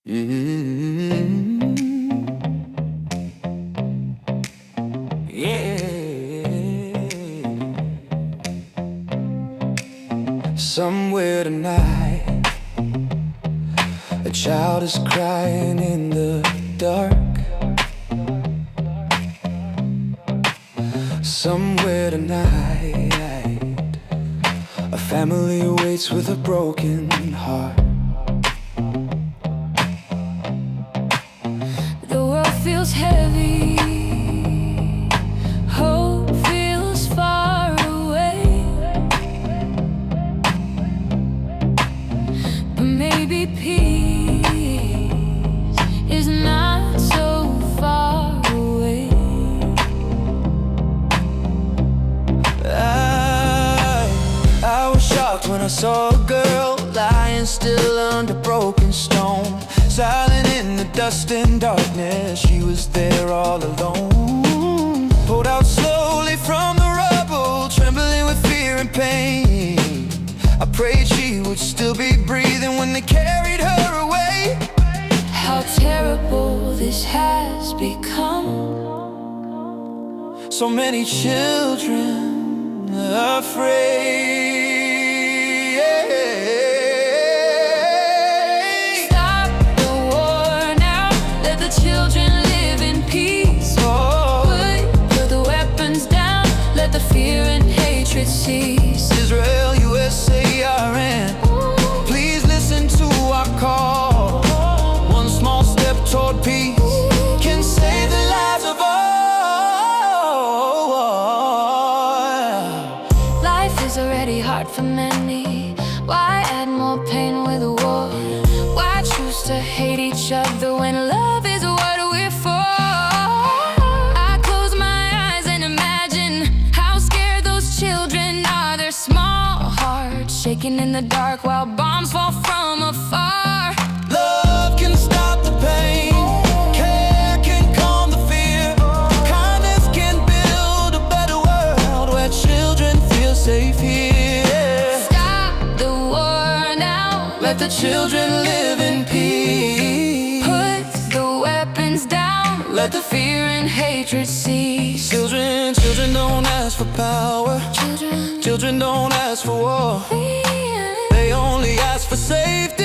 Mm-hmm. Yeah. Somewhere tonight, a child is crying in the dark. Somewhere tonight, a family waits with a broken heart. The world feels heavy, hope feels far away, but maybe peace is not so far away. I was shocked when I saw a girl lying still under broken stone, silent in the dust and darkness. She was there all alone, pulled out slowly from the rubble, trembling with fear and pain. I prayed she would still be breathing when they carried her away. How terrible this has become. So many children afraid. Stop the war now, let the children live in peace. Put the weapons down, let the fear and hatred cease. Israel, USARN, please listen to our call. One small step toward peace can save the lives of all. Life is already hard for many. Why add more pain with a war? Why choose to hate each other when love is what we're for? I close my eyes and imagine how scared those children are. Their small hearts shaking in the dark while bombs fall from afar. Love can stop the pain, care can calm the fear, kindness can build a better world where children feel safe here. Stop the war now, Let the children live in peace. put the weapons down, let the fear and hatred cease. Children don't ask for power. Children, Children don't ask for war. we They only ask for safety.